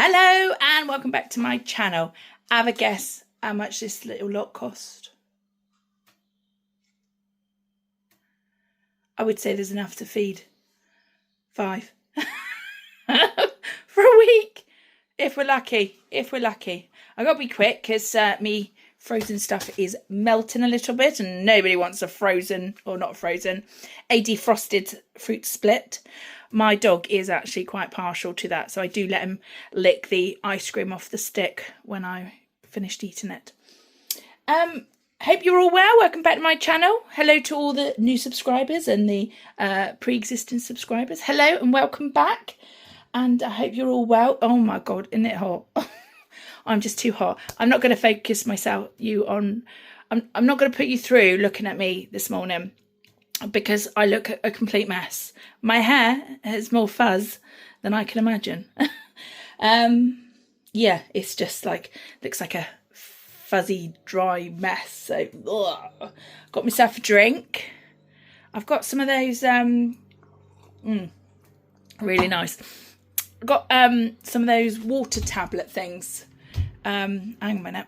Hello and welcome back to my channel. Have a guess how much this little lot cost? I would say there's enough to feed 5 for a week if we're lucky. I gotta be quick because me frozen stuff is melting a little bit and nobody wants a frozen, or not frozen, a defrosted fruit split. My dog is actually quite partial to that, so I do let him lick the ice cream off the stick when I finished eating it. Hope you're all well. Welcome back to my channel. Hello to all the new subscribers and the pre-existing subscribers. Hello and welcome back. And I hope you're all well. Oh my God, isn't it hot? I'm just too hot. I'm not going to focus I'm not going to put you through looking at me this morning, because I look a complete mess. My hair has more fuzz than I can imagine. Yeah, it's just like, looks like a fuzzy, dry mess. So, ugh. Got myself a drink. I've got some of those, really nice. I've got some of those water tablet things. Hang on a minute.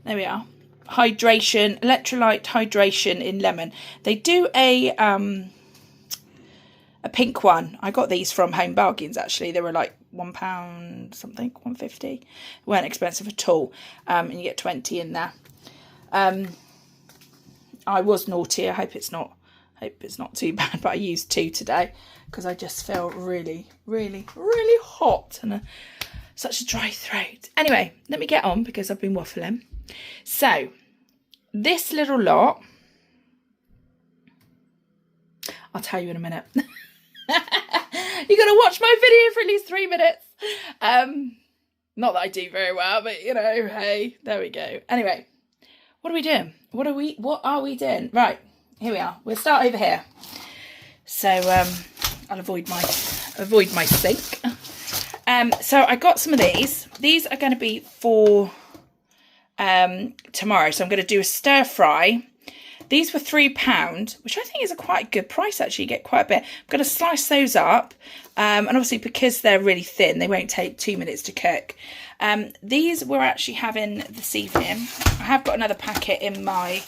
There we are. Hydration, electrolyte hydration in lemon. They do a pink one. I got these from Home Bargains actually. They were like £1 something, 1.50. Weren't expensive at all. And you get 20 in there. I was naughty. I hope it's not too bad, but I used 2 today because I just feel really hot and such a dry throat. Anyway, let me get on because I've been waffling. So, this little lot, I'll tell you in a minute. You're going to watch my video for at least 3 minutes. Not that I do very well, but you know, hey, there we go. Anyway, what are we doing? What are we doing? Right, here we are. We'll start over here. So, I'll avoid my sink. So I got some of these. These are going to be for tomorrow, so I'm going to do a stir fry. These were £3, which I think is a quite good price actually. You get quite a bit. I'm going to slice those up, and obviously because they're really thin, they won't take 2 minutes to cook. These we're actually having this evening. I have got another packet in my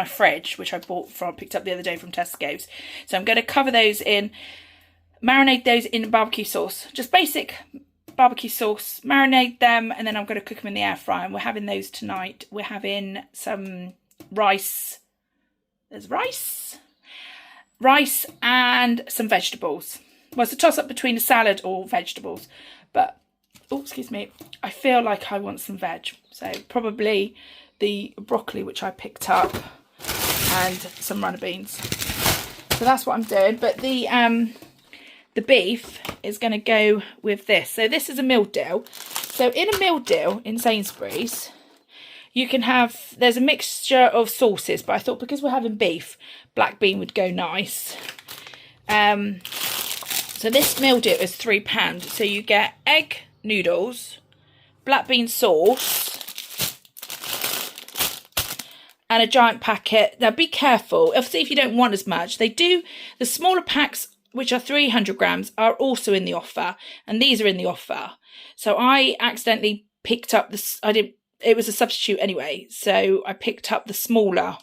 fridge, which I picked up the other day from Tesco's. So I'm going to cover those in, marinate those in barbecue sauce, just basic barbecue sauce, marinate them, and then I'm going to cook them in the air fryer. And we're having those tonight. We're having some rice. There's rice and some vegetables. Well, it's a toss up between a salad or vegetables, but oh, excuse me, I feel like I want some veg, so probably the broccoli which I picked up and some runner beans. So that's what I'm doing. But the beef is going to go with this. So this is a meal deal. So in a meal deal in Sainsbury's, you can have, there's a mixture of sauces, but I thought because we're having beef, black bean would go nice. So this meal deal is £3. So you get egg noodles, black bean sauce, and a giant packet. Now be careful, obviously if you don't want as much, they do, the smaller packs, which are 300 grams, are also in the offer, and these are in the offer. So I accidentally picked up this, it was a substitute anyway, so I picked up the smaller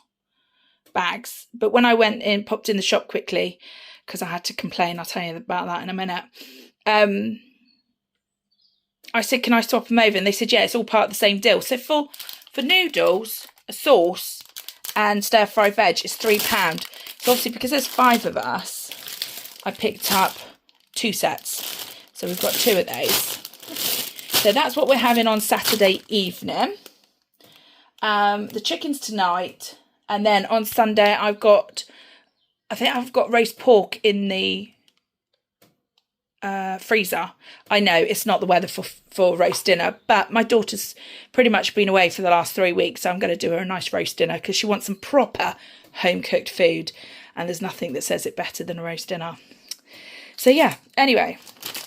bags. But when I went in, popped in the shop quickly, because I had to complain, I'll tell you about that in a minute. I said, can I swap them over? And they said, yeah, it's all part of the same deal. So for noodles, a sauce, and stir fry veg is £3. So obviously because there's 5 of us, I picked up 2 sets. So we've got 2 of those. So that's what we're having on Saturday evening. The chicken's tonight. And then on Sunday, I think I've got roast pork in the freezer. I know it's not the weather for roast dinner, but my daughter's pretty much been away for the last 3 weeks. So I'm going to do her a nice roast dinner because she wants some proper home-cooked food. And there's nothing that says it better than a roast dinner. So yeah, anyway,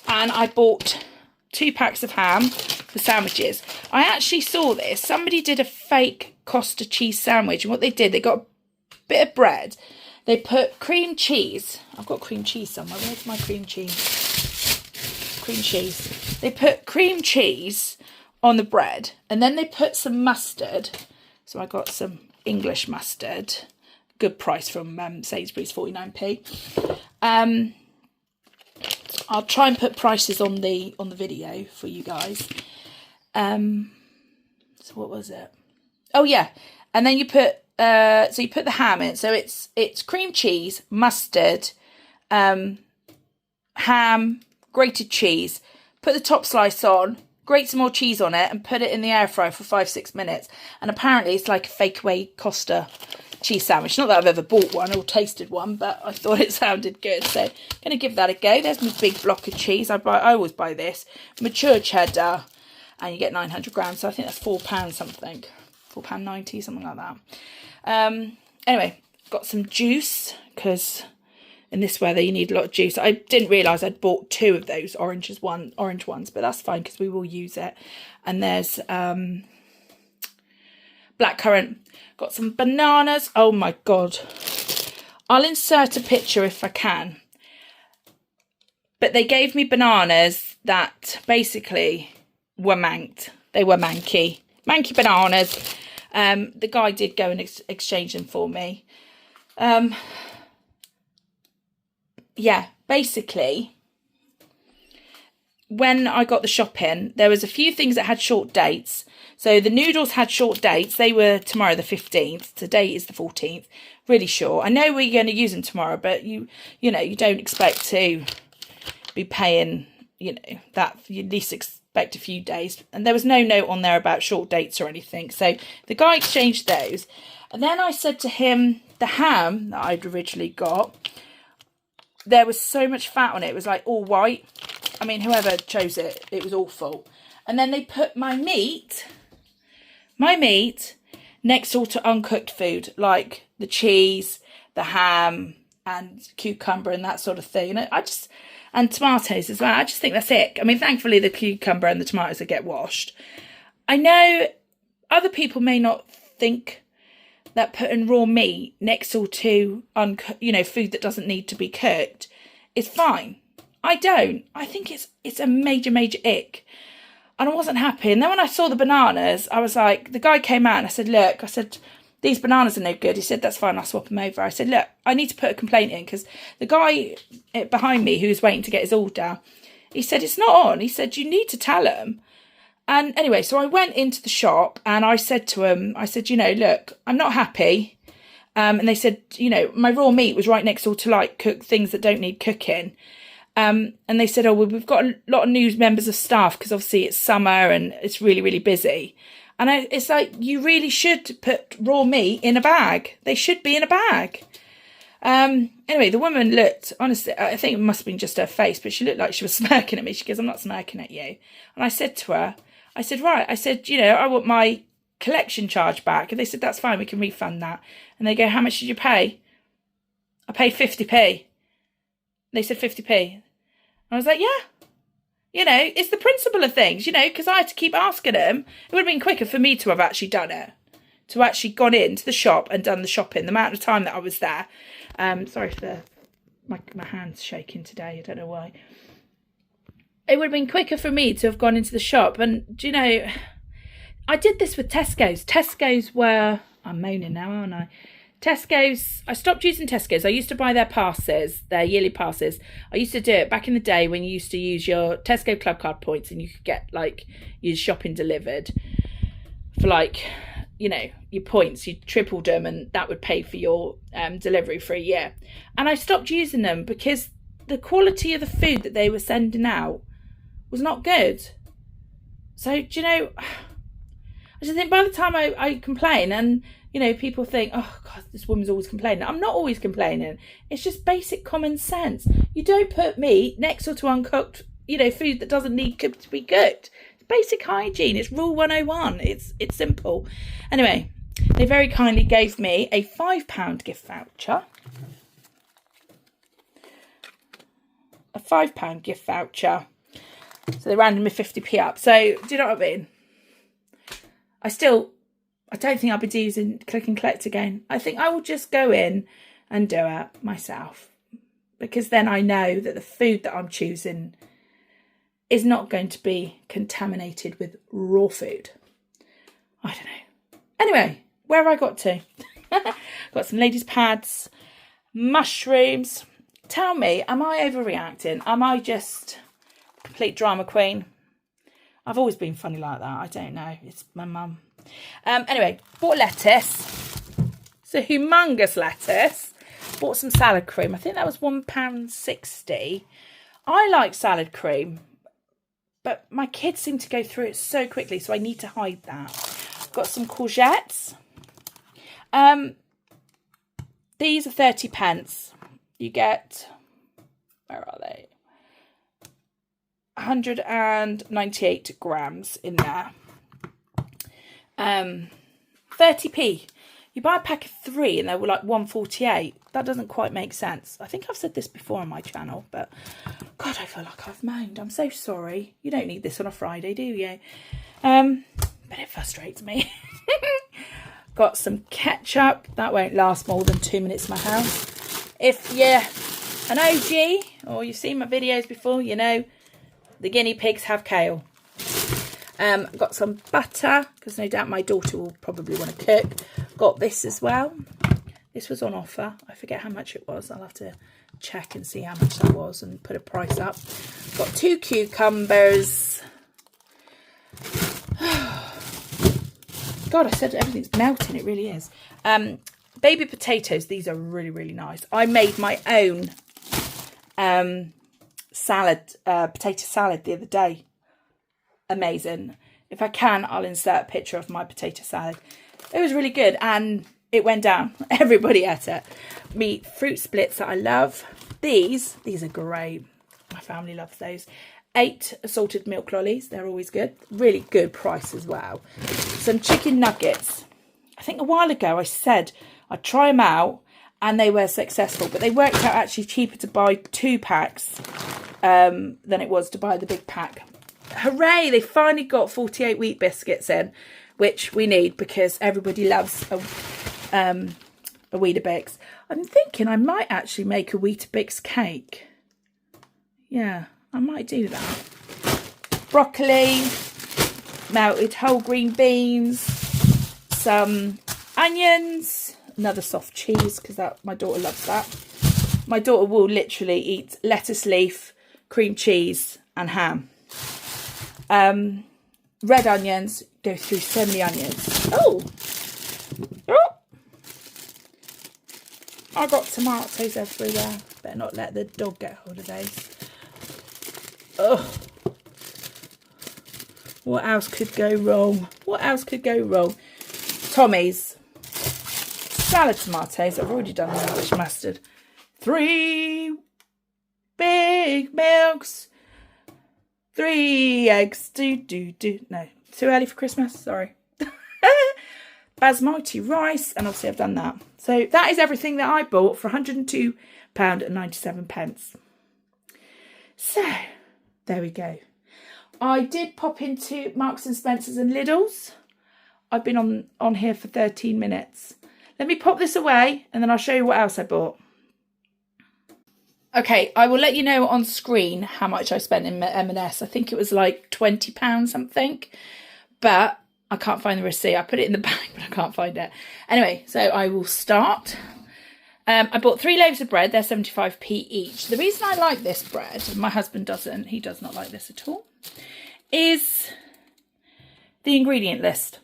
and I bought 2 packs of ham for sandwiches. I actually saw this. Somebody did a fake Costa cheese sandwich, and what they did, they got a bit of bread. They put cream cheese. I've got cream cheese somewhere. Where's my cream cheese? cream cheese. They put cream cheese on the bread, and then they put some mustard. So I got some English mustard, good price from Sainsbury's, 49p. I'll try and put prices on the video for you guys. So what was it? Oh yeah, and then you put so you put the ham in. So it's cream cheese, mustard, ham, grated cheese. Put the top slice on, grate some more cheese on it, and put it in the air fryer for 5-6 minutes. And apparently it's like a fake away Costa cheese sandwich. Not that I've ever bought one or tasted one, but I thought it sounded good, so I'm going to give that a go. There's my big block of cheese. I always buy this mature cheddar, and you get 900 grams, so I think that's £4 something, £4.90, something like that. Anyway, got some juice, because in this weather you need a lot of juice. I didn't realise I'd bought 2 of those orange ones, but that's fine because we will use it. And there's blackcurrant. Got some bananas. Oh my god, I'll insert a picture if I can, but they gave me bananas that basically were manked. They were manky bananas. The guy did go and exchange them for me. Yeah, basically when I got the shopping, there was a few things that had short dates. So the noodles had short dates. They were tomorrow the 15th. Today is the 14th. Really short. I know we're going to use them tomorrow, but you know, you don't expect to be paying, you know, that. You at least expect a few days. And there was no note on there about short dates or anything. So the guy exchanged those. And then I said to him, the ham that I'd originally got, there was so much fat on it. It was like all white. I mean, whoever chose it, it was awful. And then they put my meat next door to uncooked food, like the cheese, the ham, and cucumber and that sort of thing. And tomatoes as well. I just think that's it. I mean, thankfully the cucumber and the tomatoes will get washed. I know other people may not think that putting raw meat next door to food that doesn't need to be cooked is fine. I don't. I think it's a major ick. And I wasn't happy. And then when I saw the bananas, I was like, the guy came out and I said, look, these bananas are no good. He said, that's fine, I'll swap them over. I said, look, I need to put a complaint in, because the guy behind me who was waiting to get his order, he said, it's not on. He said, you need to tell him. And anyway, so I went into the shop and I said to him, look, I'm not happy. And they said, my raw meat was right next door to like cook things that don't need cooking. And they said, oh, well, we've got a lot of new members of staff because obviously it's summer and it's really, really busy. And it's like, you really should put raw meat in a bag. They should be in a bag. Anyway, the woman looked, honestly, I think it must have been just her face, but she looked like she was smirking at me. She goes, I'm not smirking at you. And I said to her, I want my collection charge back. And they said, that's fine, we can refund that. And they go, how much did you pay? I paid 50p. They said 50p. I was like, yeah. It's the principle of things, because I had to keep asking them. It would have been quicker for me to have actually done it, to actually gone into the shop and done the shopping, the amount of time that I was there. Sorry for my hand's shaking today, I don't know why. It would have been quicker for me to have gone into the shop. And, I did this with Tesco's. Tesco's were, I'm moaning now, aren't I? Tesco's, I stopped using Tesco's. I used to buy their passes, their yearly passes. I used to do it back in the day when you used to use your Tesco Club Card points and you could get your shopping delivered for your points. You tripled them and that would pay for your delivery for a year. And I stopped using them because the quality of the food that they were sending out was not good. So, I just think by the time I complain and people think, oh God, this woman's always complaining. I'm not always complaining. It's just basic common sense. You don't put meat next door to uncooked, food that doesn't need to be cooked. It's basic hygiene. It's rule 101. It's simple. Anyway, they very kindly gave me a £5 gift voucher. A £5 gift voucher. So they rounded me 50p up. So, do you know what I mean? I don't think I'll be using click and collect again. I think I will just go in and do it myself, because then I know that the food that I'm choosing is not going to be contaminated with raw food. I don't know. Anyway, where have I got to? Got some ladies' pads, mushrooms. Tell me, am I overreacting? Am I just a complete drama queen? I've always been funny like that. I don't know. It's my mum. Anyway, bought lettuce. It's a humongous lettuce. Bought some salad cream. I think that was £1.60. I like salad cream, but my kids seem to go through it so quickly, so I need to hide that. Got some courgettes. These are 30p. You get, where are they? 198 grams in there. 30p. You buy a pack of 3 and they were like 148. That doesn't quite make sense. I think I've said this before on my channel, but God, I feel like I've moaned. I'm so sorry. You don't need this on a Friday, do you? But it frustrates me. Got some ketchup. That won't last more than 2 minutes in my house. If you're an OG or you've seen my videos before, you know the guinea pigs have kale. Got some butter, because no doubt my daughter will probably want to cook. Got this as well. This was on offer. I forget how much it was. I'll have to check and see how much that was and put a price up. Got 2 cucumbers. God, I said everything's melting. It really is. Baby potatoes. These are really, really nice. I made my own potato salad the other day. Amazing. If I can, I'll insert a picture of my potato salad. It was really good and it went down. Everybody ate it. Me fruit splits that I love. These are great. My family loves those. 8 assorted milk lollies. They're always good. Really good price as well. Some chicken nuggets. I think a while ago I said I'd try them out and they were successful, but they worked out actually cheaper to buy 2 packs than it was to buy the big pack. Hooray, they finally got 48 wheat biscuits in, which we need because everybody loves a Weetabix. I'm thinking I might actually make a Weetabix cake. Yeah, I might do that. Broccoli, melted whole green beans, some onions, another soft cheese because my daughter loves that. My daughter will literally eat lettuce leaf, cream cheese and ham. Red onions, go through so many onions. Oh, I got tomatoes everywhere. Better not let the dog get hold of those. Oh, what else could go wrong? What else could go wrong? Tommy's salad tomatoes. I've already done the English mustard. 3 big milks. 3 eggs. No, too early for Christmas. Sorry. Basmati rice, and obviously I've done that. So that is everything that I bought for £102.97. So there we go. I did pop into Marks and Spencer's and Lidl's. I've been on here for 13 minutes. Let me pop this away and then I'll show you what else I bought. Okay, I will let you know on screen how much I spent in M&S. I think it was like £20 something, but I can't find the receipt. I put it in the bag, but I can't find it. Anyway, so I will start. I bought 3 loaves of bread. They're 75p each. The reason I like this bread, my husband doesn't, he does not like this at all, is the ingredient list.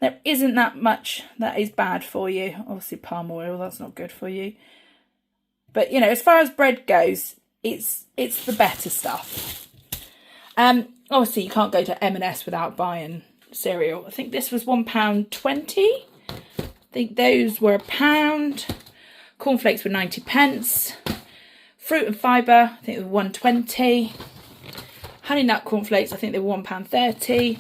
There isn't that much that is bad for you. Obviously, palm oil, that's not good for you. But, you know, as far as bread goes, it's the better stuff. Obviously, you can't go to M&S without buying cereal. I think this was £1.20. I think those were £1. Cornflakes were 90p. Fruit and fibre, I think they were £1.20. Honey nut cornflakes, I think they were £1.30.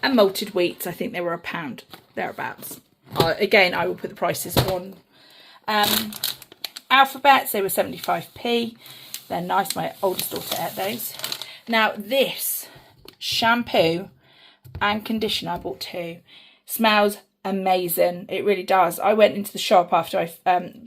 And malted wheats, I think they were £1, thereabouts. Again, I will put the prices on. Alphabets, they were 75p. They're nice. My oldest daughter ate those. Now, this shampoo and conditioner, I bought 2. Smells amazing. It really does. I went into the shop after I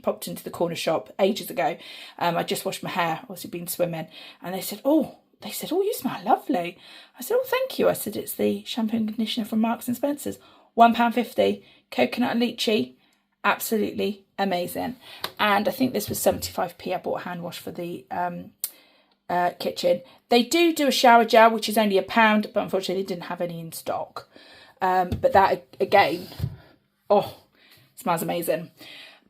popped into the corner shop ages ago. I just washed my hair, obviously been swimming. And they said, oh, they said, oh, you smell lovely. I said, oh, thank you. I said, it's the shampoo and conditioner from Marks and Spencer's. £1.50, coconut and lychee, absolutely amazing. And I think this was 75p. I bought a hand wash for the kitchen. They do a shower gel, which is only £1, but unfortunately they didn't have any in stock. But that, again, oh, smells amazing.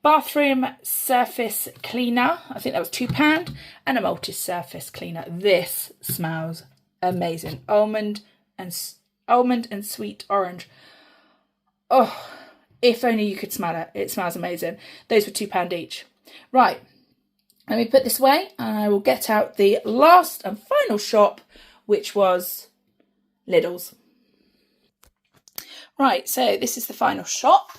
Bathroom surface cleaner, I think that was £2, and a multi-surface cleaner. This smells amazing. Almond and sweet orange. Oh, if only you could smell it. It smells amazing. Those were £2 each. Right, let me put this away and I will get out the last and final shop, which was Lidl's. Right, so this is the final shop.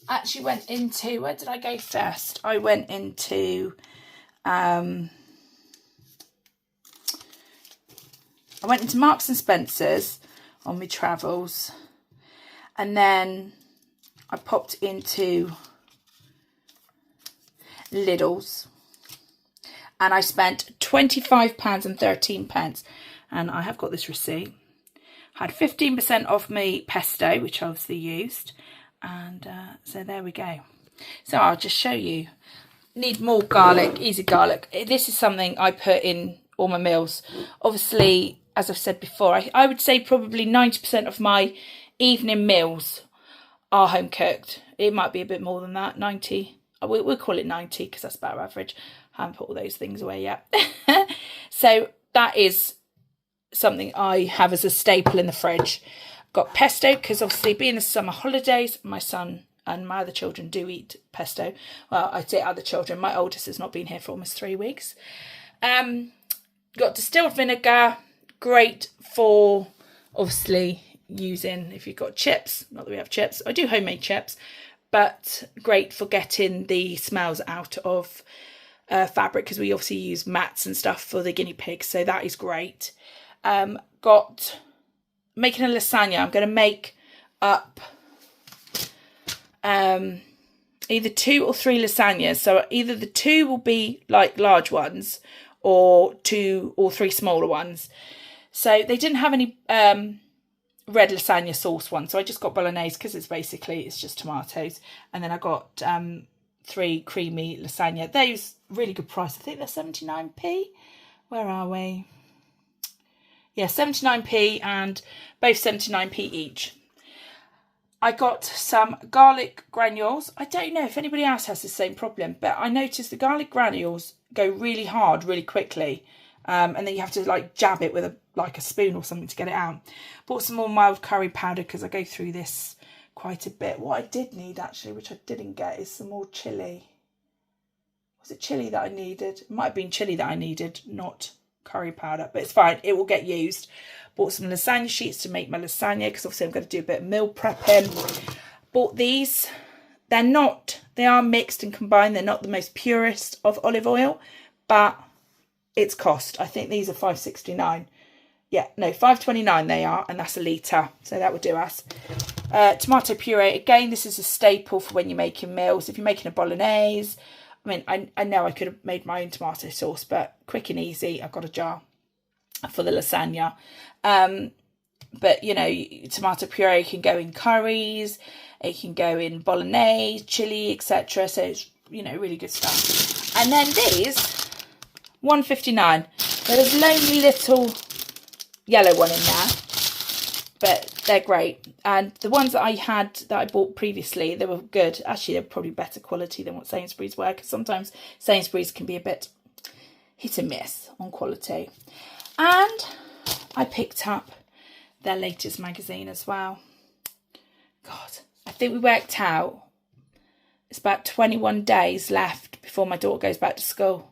Actually went into, where did I go first? I went into Marks and Spencer's on my travels, and then I popped into Lidl's and I spent £25.13, and I have got this receipt. Had 15% off me pesto, which I obviously used. And so there we go. So I'll just show you. Need more garlic, easy garlic. This is something I put in all my meals. Obviously, as I've said before, I would say probably 90% of my evening meals are home cooked. It might be a bit more than that, 90. We'll call it 90 because that's about average. I haven't put all those things away yet. So that is something I have as a staple in the fridge. Got pesto because obviously being the summer holidays, my son and my other children do eat pesto. Well, I say other children. My oldest has not been here for almost 3 weeks. Got distilled vinegar, great for obviously using if you've got chips. Not that we have chips. I do homemade chips, but great for getting the smells out of fabric because we obviously use mats and stuff for the guinea pigs. So that is great. Got making a lasagna. I'm going to make up either 2 or 3 lasagnas. So either the 2 will be like large ones or 2 or 3 smaller ones. So they didn't have any red lasagna sauce one. So I just got bolognese because it's just tomatoes. And then I got 3 creamy lasagna. Those really good price. I think they're 79p. Where are we? Yeah, 79p and both 79p each. I got some garlic granules. I don't know if anybody else has the same problem, but I noticed the garlic granules go really hard really quickly. And then you have to like jab it with a spoon or something to get it out. Bought some more mild curry powder because I go through this quite a bit. What I did need actually, which I didn't get, is some more chilli. Was it chilli that I needed? It might have been chilli that I needed, not curry powder, but it's fine, it will get used. Bought some lasagna sheets to make my lasagna because obviously I'm going to do a bit of meal prepping. Bought these. They are mixed and combined. They're not the most purest of olive oil, but it's cost. I think these are £5.69. Yeah, no, £5.29 they are, and that's a litre, so that would do us. Tomato puree, again, this is a staple for when you're making meals. If you're making a bolognese, I mean, I know I could have made my own tomato sauce, but quick and easy. I've got a jar for the lasagna. But, you know, tomato puree can go in curries. It can go in bolognese, chili, etc. So it's, you know, really good stuff. And then these, £1.59. There's a lonely little yellow one in there, but they're great. And the ones that I bought previously, they were good. Actually, they're probably better quality than what Sainsbury's were, because sometimes Sainsbury's can be a bit hit and miss on quality. And I picked up their latest magazine as well. God, I think we worked out it's about 21 days left before my daughter goes back to school.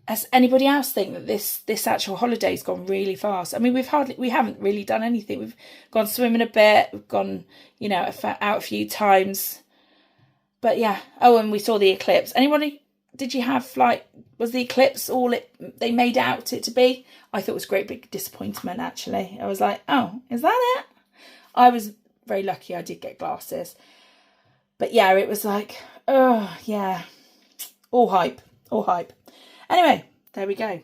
Has anybody else think that this actual holiday's gone really fast? I mean, we haven't really done anything. We've gone swimming a bit. We've gone, you know, out a few times. But yeah. Oh, and we saw the eclipse. Anybody? Did you have was the eclipse all they made out it to be? I thought it was a great big disappointment. Actually, I was like, oh, is that it? I was very lucky. I did get glasses. But yeah, it was like, oh yeah, all hype. Anyway, there we go.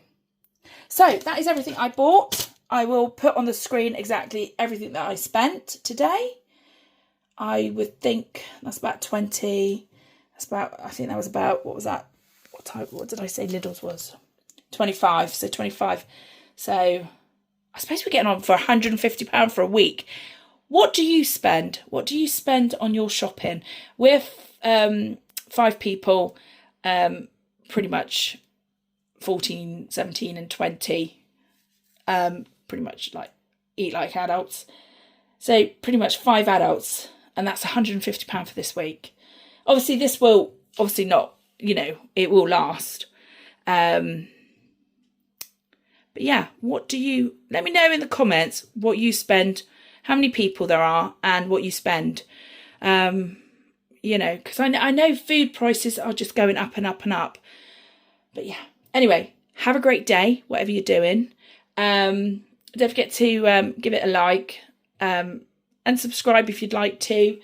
So that is everything I bought. I will put on the screen exactly everything that I spent today. I would think that's about 20. I think that was about, what was that? What did I say Lidl's was? 25. So 25. So I suppose we're getting on for £150 for a week. What do you spend? What do you spend on your shopping? We're 5 people, pretty much 14, 17 and 20. Pretty much like eat like adults. So pretty much 5 adults, and that's £150 for this week. Obviously this will not, it will last. But yeah, let me know in the comments what you spend, how many people there are and what you spend. Because I know food prices are just going up and up and up. But yeah, anyway, have a great day, whatever you're doing. Don't forget to give it a like and subscribe if you'd like to.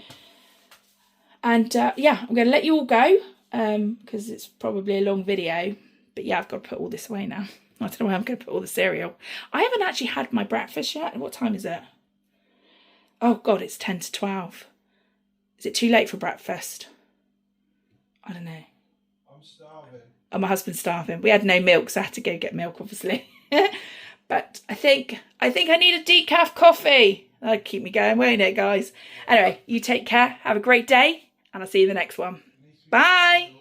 And yeah, I'm going to let you all go because it's probably a long video. But yeah, I've got to put all this away now. I don't know where I'm going to put all the cereal. I haven't actually had my breakfast yet. What time is it? Oh, God, it's 10 to 12. Is it too late for breakfast? I don't know. I'm starving. Oh, my husband's starving. We had no milk, so I had to go get milk, obviously. But I think I need a decaf coffee. That'll keep me going, won't it, guys? Anyway, you take care. Have a great day, and I'll see you in the next one. Bye.